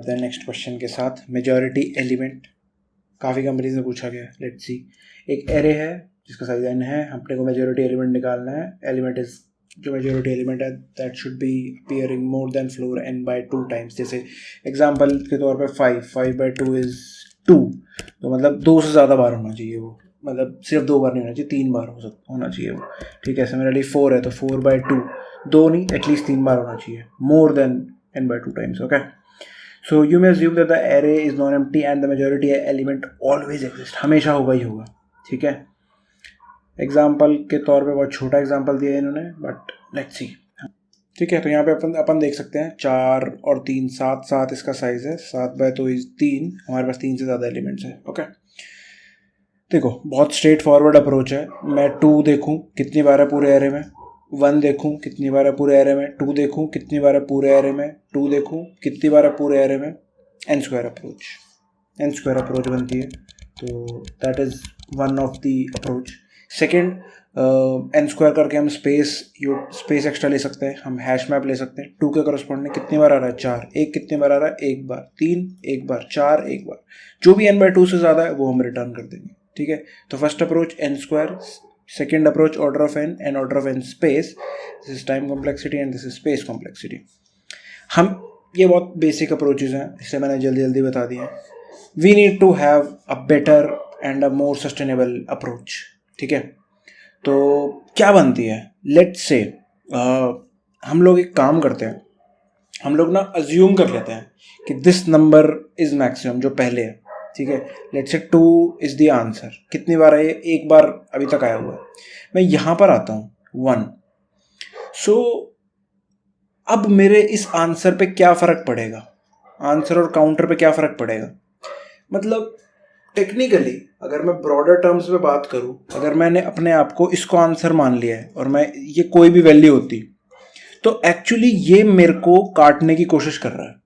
Next question के साथ majority element काफ़ी कंपनीज में पूछा गया। लेट्स सी, एक एरे है जिसका साइज n है, अपने को मेजॉरिटी एलिमेंट निकालना है। एलिमेंट इज जो मेजॉरिटी एलिमेंट है that should be appearing more than floor n by 2 times. जैसे एग्जांपल के तौर पे 5 बाई 2 इज 2, तो मतलब 2 से ज़्यादा बार होना चाहिए वो, मतलब सिर्फ 2 बार नहीं होना चाहिए, 3 बार होना चाहिए वो। ठीक है, सिमिलरली 4 है तो 4 बाई 2 2 नहीं, एटलीस्ट 3 बार होना चाहिए, more than n by 2 times. Okay, so you may assume that the array is non-empty and the majority element always exist, हमेशा होगा ही होगा। ठीक है, एग्जाम्पल के तौर पे बहुत छोटा एग्जाम्पल दिया है इन्होंने, बट लेट्स सी। ठीक है, तो यहाँ पे अपन देख सकते हैं 4 और 3 7 इसका साइज है, 7 बाय 2 इज 3, हमारे पास 3 से ज़्यादा एलिमेंट्स है। ओके, देखो बहुत स्ट्रेट फॉरवर्ड अप्रोच है। मैं 2 देखूँ कितनी बार है पूरे एरे में, 1 देखूँ कितनी बार है पूरे एरे में, 2 देखूँ कितनी बार है पूरे एरे में, 2 देखूँ कितनी बार है पूरे एरे में। एन स्क्वायर अप्रोच बनती है, तो that is one of the approach. Second, n square करके हम स्पेस एक्स्ट्रा ले सकते हैं, हम हैश मैप ले सकते हैं। 2 के करस्पॉन्डिंग कितनी बार आ रहा है 4, 1 कितनी बार आ रहा है 1 बार, 3 1 बार, 4 1 बार, जो भी n बाई 2 से ज़्यादा है वो हम रिटर्न कर देंगे। ठीक है, तो first approach n square, second approach order of n and order of n space, this is time complexity and this is space complexity. हम ये बहुत बेसिक अप्रोचेज हैं, इससे मैंने जल्दी बता दिए हैं। We need to have a better and a more sustainable approach. ठीक है, तो क्या बनती है, लेट्स से हम लोग एक काम करते हैं, हम लोग ना अज्यूम कर लेते हैं कि दिस नंबर इज मैक्सिमम जो पहले है। ठीक है, let's say 2 is the answer. कितनी बार है ये, एक बार अभी तक आया हुआ है। मैं यहाँ पर आता हूँ 1, सो अब मेरे इस आंसर पे क्या फ़र्क पड़ेगा, आंसर और काउंटर पे क्या फ़र्क पड़ेगा। मतलब टेक्निकली अगर मैं ब्रॉडर टर्म्स में बात करूँ, अगर मैंने अपने आप को इसको आंसर मान लिया है और मैं ये कोई भी वैल्यू होती, तो एक्चुअली ये मेरे को काटने की कोशिश कर रहा है।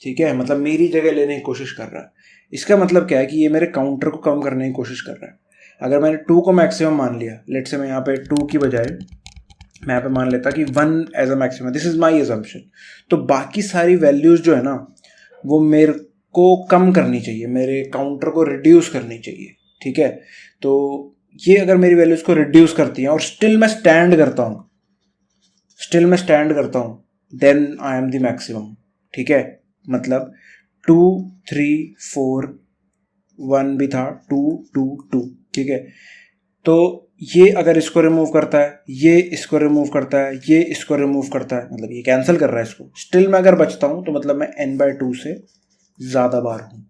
ठीक है, मतलब मेरी जगह लेने की कोशिश कर रहा है। इसका मतलब क्या है कि ये मेरे काउंटर को कम करने की कोशिश कर रहा है। अगर मैंने 2 को मैक्सिमम मान लिया, लेट से मैं यहाँ पे 2 की बजाय मैं यहाँ पे मान लेता कि 1 as a maximum, this is my assumption, तो बाकी सारी वैल्यूज जो है ना वो मेरे को कम करनी चाहिए, मेरे काउंटर को रिड्यूस करनी चाहिए। ठीक है, तो ये अगर मेरी वैल्यूज को रिड्यूस करती हैं और स्टिल मैं स्टैंड करता हूँ then I am the maximum. ठीक है, मतलब 2 3 4 1 भी था, 2 2 2। ठीक है, तो ये अगर इसको रिमूव करता है, ये इसको रिमूव करता है, ये इसको रिमूव करता है, मतलब ये कैंसिल कर रहा है इसको, स्टिल मैं अगर बचता हूँ तो मतलब मैं n बाई 2 से ज़्यादा बार हूँ।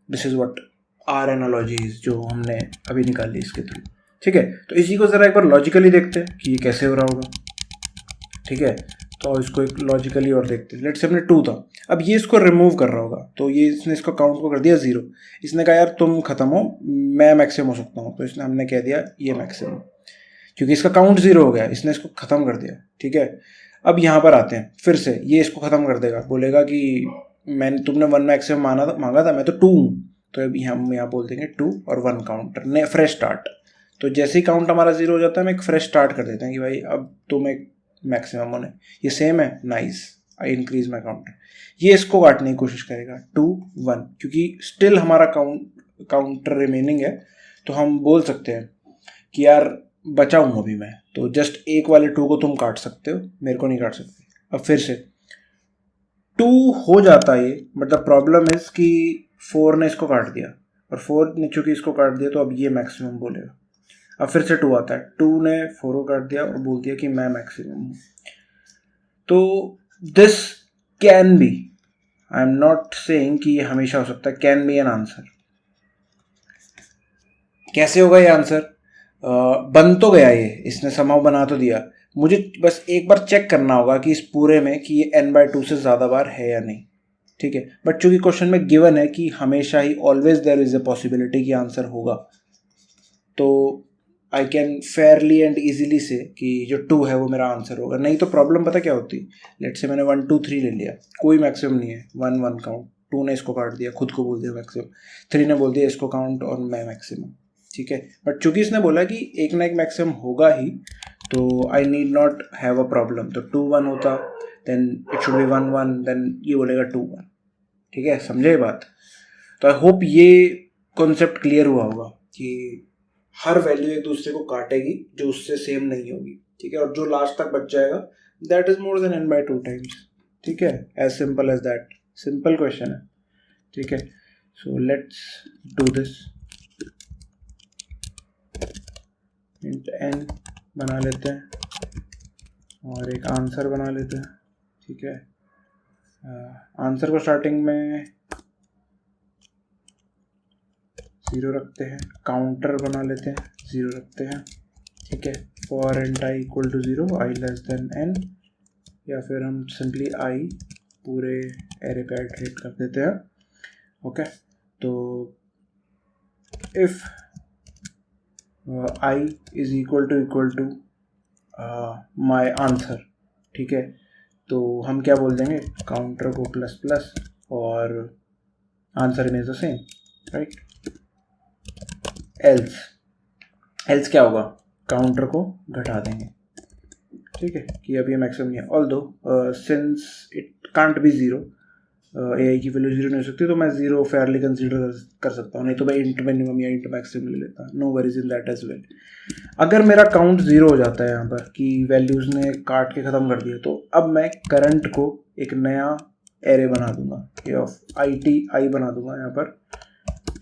This is what are analogies जो हमने अभी निकाली इसके थ्रू। ठीक है, तो इसी को ज़रा एक बार लॉजिकली देखते हैं कि ये कैसे हो रहा होगा। ठीक है, तो इसको एक लॉजिकली और देखते हैं। लेट्स से हमने 2 था, अब ये इसको रिमूव कर रहा होगा, तो ये इसने इसको काउंट को कर दिया 0। इसने कहा यार तुम खत्म हो, मैं मैक्सिमम हो सकता हूँ, तो इसने हमने कह दिया ये मैक्सिमम, क्योंकि इसका काउंट 0 हो गया, इसने इसको ख़त्म कर दिया। ठीक है, अब यहाँ पर आते हैं, फिर से ये इसको ख़त्म कर देगा, बोलेगा कि तुमने 1 मैक्सिमम मांगा था, मैं तो 2 हूँ, तो अभी हम यहाँ बोल देंगे 2 और 1 काउंटर ने फ्रेश स्टार्ट। तो जैसे ही काउंट हमारा 0 हो जाता है, हम एक फ्रेश स्टार्ट कर देते हैं कि भाई अब तुम एक मैक्सिमम होने, ये सेम है, nice, I increase my counter. ये इसको काटने की कोशिश करेगा 2 1, क्योंकि स्टिल हमारा काउंटर रिमेनिंग है, तो हम बोल सकते हैं कि यार बचा हूँ अभी मैं, तो जस्ट एक वाले 2 को तुम काट सकते हो, मेरे को नहीं काट सकते। अब फिर से 2 हो जाता है ये, बट द प्रॉब्लम इज कि 4 ने इसको काट दिया, और 4 ने चूंकि इसको काट दिया तो अब ये मैक्सिमम बोलेगा। अब फिर से 2 आता है, 2 ने 4 को काट दिया और बोल दिया कि मैं मैक्सिमम हूँ। तो this can be, I am not saying कि ये हमेशा हो सकता है, कैन बी एन आंसर। कैसे होगा ये आंसर, बन तो गया ये, इसने समाव बना तो दिया, मुझे बस एक बार चेक करना होगा कि इस पूरे में कि ये n बाई 2 से ज़्यादा बार है या नहीं। ठीक है, बट चूंकि क्वेश्चन में गिवन है कि हमेशा ही always there is a possibility कि आंसर होगा, तो I can fairly and easily say कि जो 2 है वो मेरा आंसर होगा। नहीं तो प्रॉब्लम पता क्या होती, लेट से मैंने 1 2 3 ले लिया, कोई मैक्सिमम नहीं है, 1 1 काउंट, 2 ने इसको काट दिया, खुद को बोल दिया मैक्सिमम, 3 ने बोल दिया इसको काउंट और मैं मैक्सिमम। ठीक है, बट चूंकि इसने बोला कि एक ना एक मैक्सिमम होगा ही, तो I need not have a problem. तो 2 1 होता, then it should be 1 1, then ये बोलेगा 2 1। ठीक है, समझे ये बात? तो आई होप ये कॉन्सेप्ट क्लियर हुआ होगा कि हर वैल्यू एक दूसरे को काटेगी जो उससे सेम नहीं होगी, ठीक है, और जो लास्ट तक बच जाएगा that is more than n/2 times, ठीक है, as simple as that, simple question है, ठीक है। So let's do this, int n बना लेते हैं और एक आंसर बना लेते हैं, ठीक है। आंसर को स्टार्टिंग में 0 रखते हैं, काउंटर बना लेते हैं 0 रखते हैं, ठीक है। For int i equal to 0 i less than n, या फिर हम सिंपली i पूरे एरे पे इटरेट कर देते हैं, ओके। तो if i is equal to my answer, ठीक है, तो हम क्या बोल देंगे, काउंटर को प्लस प्लस और answer is the same, right. Else क्या होगा, काउंटर को घटा देंगे, ठीक है, कि अभी मैक्सिमम नहीं है, although since it can't be 0, ai की वैल्यू 0 नहीं हो सकती, तो मैं 0 फेयरली कंसीडर कर सकता हूँ, नहीं तो मैं इंट मिनिमम या इंट मैक्सिमम ले लेता, no worries in that as well. अगर मेरा काउंट 0 हो जाता है यहाँ पर कि वैल्यूज़ ने काट के ख़त्म कर दिया, तो अब मैं करंट को एक नया एरे बना दूंगा, ये ऑफ आई बना दूंगा यहाँ पर,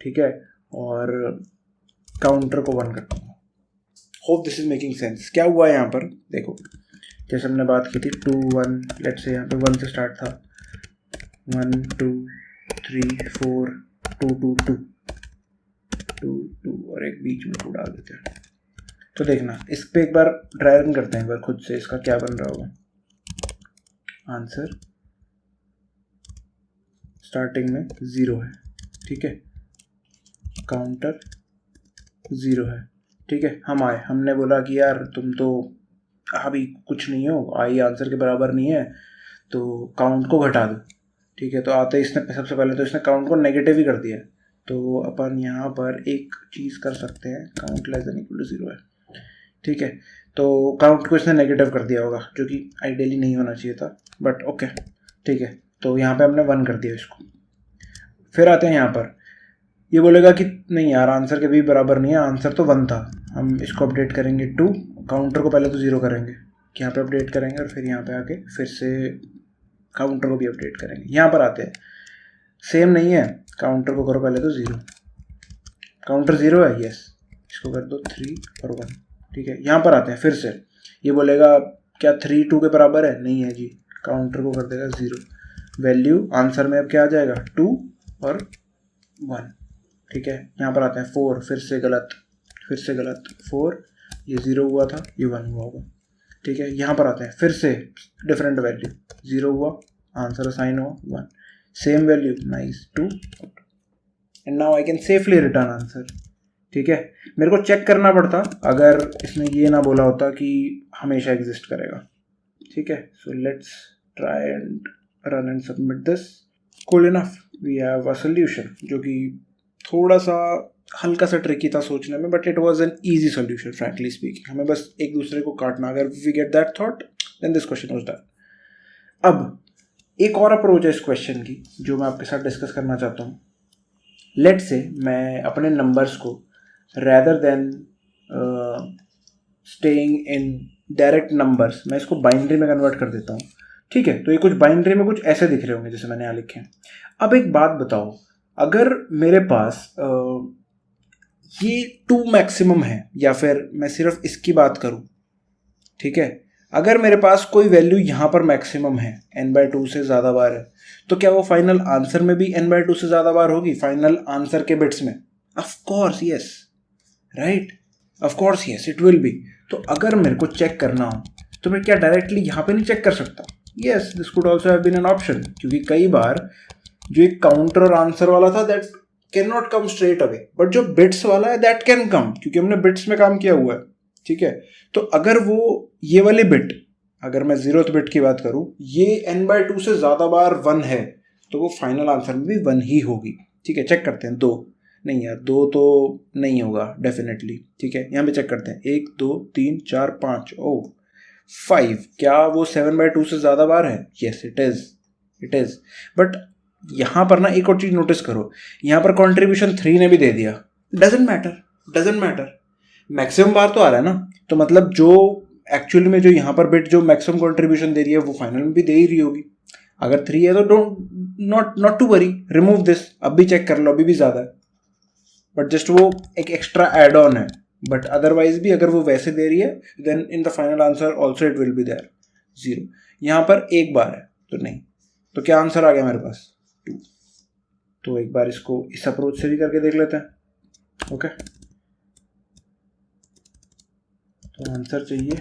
ठीक है, और काउंटर को 1 कर दूंगा। Hope this is making sense. क्या हुआ है यहाँ पर, देखो, जैसे हमने बात की थी 2 1, लेट्स से यहाँ पे 1 से स्टार्ट था, 1 2 3 4 2 2 2 2 2 और एक बीच में 2 डाल देते हैं। तो देखना, इस पे एक बार ट्राई रन करते हैं एक बार खुद से, इसका क्या बन रहा होगा। आंसर स्टार्टिंग में 0 है, ठीक है, काउंटर 0 है, ठीक है। हम आए, हमने बोला कि यार तुम तो अभी कुछ नहीं हो, आई आंसर के बराबर नहीं है, तो काउंट को घटा दो, ठीक है। तो आते इसने सबसे पहले तो इसने काउंट को नेगेटिव ही कर दिया, तो अपन यहाँ पर एक चीज़ कर सकते हैं, count less than equal to 0 है, ठीक है। तो काउंट को इसने नेगेटिव कर दिया होगा, जो कि आइडियली नहीं होना चाहिए था, बट ओके, ठीक है। तो यहाँ पे हमने 1 कर दिया इसको। फिर आते हैं यहाँ पर, ये बोलेगा कि नहीं यार आंसर के भी बराबर नहीं है, आंसर तो 1 था, हम इसको अपडेट करेंगे 2, काउंटर को पहले तो 0 करेंगे, यहाँ पे अपडेट करेंगे, और फिर यहाँ पे आके फिर से काउंटर को भी अपडेट करेंगे। यहाँ पर आते हैं, सेम नहीं है, काउंटर को करो पहले तो 0, काउंटर 0 है, यस, इसको कर दो 3 और 1, ठीक है। यहाँ पर आते हैं, फिर से ये बोलेगा क्या 3 2 के बराबर है, नहीं है जी, काउंटर को कर देगा 0, वैल्यू आंसर में अब क्या आ जाएगा 2 और 1, ठीक है। यहाँ पर आते हैं 4, फिर से गलत, 4, ये 0 हुआ था, ये 1 हुआ होगा, ठीक है। यहाँ पर आते हैं, फिर से डिफरेंट वैल्यू, 0 हुआ, आंसर असाइन हुआ 1, same value, nice 2, and now I can safely return answer, ठीक है। मेरे को चेक करना पड़ता अगर इसने ये ना बोला होता कि हमेशा एग्जिस्ट करेगा, ठीक है। So let's try and run and submit this, cool enough, we have a solution, जो कि थोड़ा सा हल्का सा ट्रिकी था सोचने में, but it was an easy solution frankly speaking. हमें बस एक दूसरे को काटना, अगर we get that thought then this question was done. अब एक और अप्रोच है इस क्वेश्चन की जो मैं आपके साथ डिस्कस करना चाहता हूँ। लेट से मैं अपने नंबर्स को rather than staying in direct numbers, मैं इसको बाइनरी में कन्वर्ट कर देता हूँ, ठीक है। तो ये कुछ बाइनरी में कुछ ऐसे दिख रहे होंगे जैसे मैंने यहाँ लिखे हैं। अब एक बात बताओ, अगर मेरे पास ये 2 मैक्सिमम है, या फिर मैं सिर्फ इसकी बात करूँ, ठीक है, अगर मेरे पास कोई वैल्यू यहाँ पर मैक्सिमम है n/2 से ज़्यादा बार है, तो क्या वो फाइनल आंसर में भी n/2 से ज़्यादा बार होगी, फाइनल आंसर के बिट्स में? Of course yes, right, of course yes it will B. तो अगर मेरे को चेक करना हो तो मैं क्या डायरेक्टली यहाँ पे नहीं चेक कर सकता? Yes, this could also have been an option, क्योंकि कई बार जो एक काउंटर और आंसर वाला था that can not come straight away, but जो बिट्स वाला है दैट कैन कम, क्योंकि हमने बिट्स में काम किया हुआ है, ठीक है। तो अगर वो ये वाली बिट, अगर मैं 0th बिट की बात करूँ, ये n/2 से ज़्यादा बार 1 है, तो वो फाइनल आंसर में भी 1 ही होगी, ठीक है। चेक करते हैं, 2 नहीं यार, 2 तो नहीं होगा डेफिनेटली, ठीक है। यहाँ पे चेक करते हैं, 1 2 3 4 5, ओ 5, क्या वो 7/2 से ज़्यादा बार है? यस इट इज़, बट यहाँ पर ना एक और चीज़ नोटिस करो, यहाँ पर कंट्रीब्यूशन 3 ने भी दे दिया, डजेंट मैटर, मैक्सिमम बार तो आ रहा है ना, तो मतलब जो एक्चुअली में जो यहाँ पर बिट जो मैक्सिमम कंट्रीब्यूशन दे रही है वो फाइनल में भी दे ही रही होगी। अगर 3 है तो not to worry, remove this, अब भी चेक कर लो, अभी भी ज़्यादा है, बट जस्ट वो एक एक्स्ट्रा एड ऑन है। बट अदरवाइज भी अगर वो वैसे दे रही है then in the final answer also it will be there 0। यहाँ पर एक बार है तो नहीं, तो क्या आंसर आ गया मेरे पास 2। तो एक बार इसको इस अप्रोच से भी करके देख लेते हैं। ओके, तो आंसर चाहिए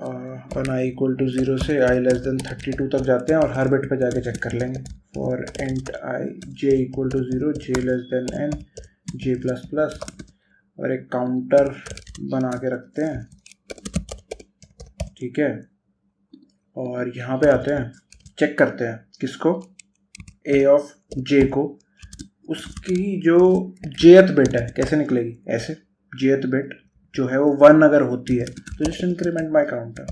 अपन i इक्वल टू 0 से i लेस देन 32 तक जाते हैं और हर बिट पे जाके चेक कर लेंगे। For int i j equal to 0 j less than n j plus plus, और एक काउंटर बना के रखते हैं, ठीक है। और यहाँ पे आते हैं, चेक करते हैं किसको, a ऑफ j को, उसकी जो jth बिट है कैसे निकलेगी, ऐसे jth बिट जो है वो 1 अगर होती है तो जस्ट इंक्रीमेंट माई काउंटर,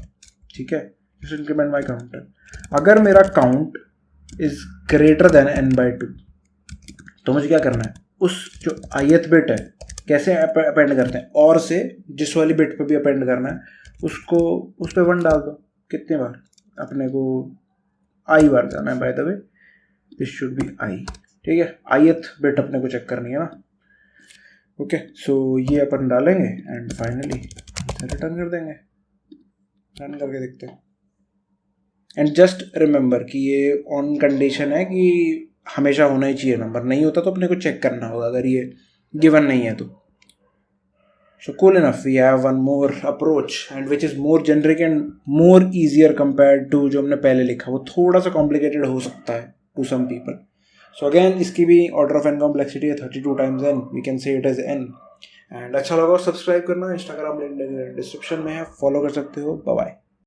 ठीक है, जस्ट इंक्रीमेंट माई काउंटर। अगर मेरा count is greater than n/2 तो मुझे क्या करना है, उस जो ith बिट है कैसे अपेंड करते हैं, और से जिस वाली बिट पे भी अपेंड करना है उसको उस पर 1 डाल दो। कितने बार, अपने को i बार जाना है, by the way this should be i, ठीक है, ith बिट अपने को चेक करनी है ना। ओके, सो ये अपन डालेंगे एंड फाइनली रिटर्न कर देंगे, रन करके देखते हैं। एंड जस्ट रिमेंबर कि ये ऑन कंडीशन है कि हमेशा होना ही चाहिए नंबर, नहीं होता तो अपने को चेक करना होगा अगर ये गिवन नहीं है तो। So cool enough, we have one more approach and which is more generic and more easier compared to जो हमने पहले लिखा, वो थोड़ा सा कॉम्प्लिकेटेड हो सकता है to some people. So again इसकी भी ऑर्डर ऑफ एन कॉम्प्लेक्सिटी है 32 times n, we can say it as n। And अच्छा लगा सब्सक्राइब करना, इंस्टाग्राम लिंक डिस्क्रिप्शन में है, फॉलो कर सकते हो। Bye bye.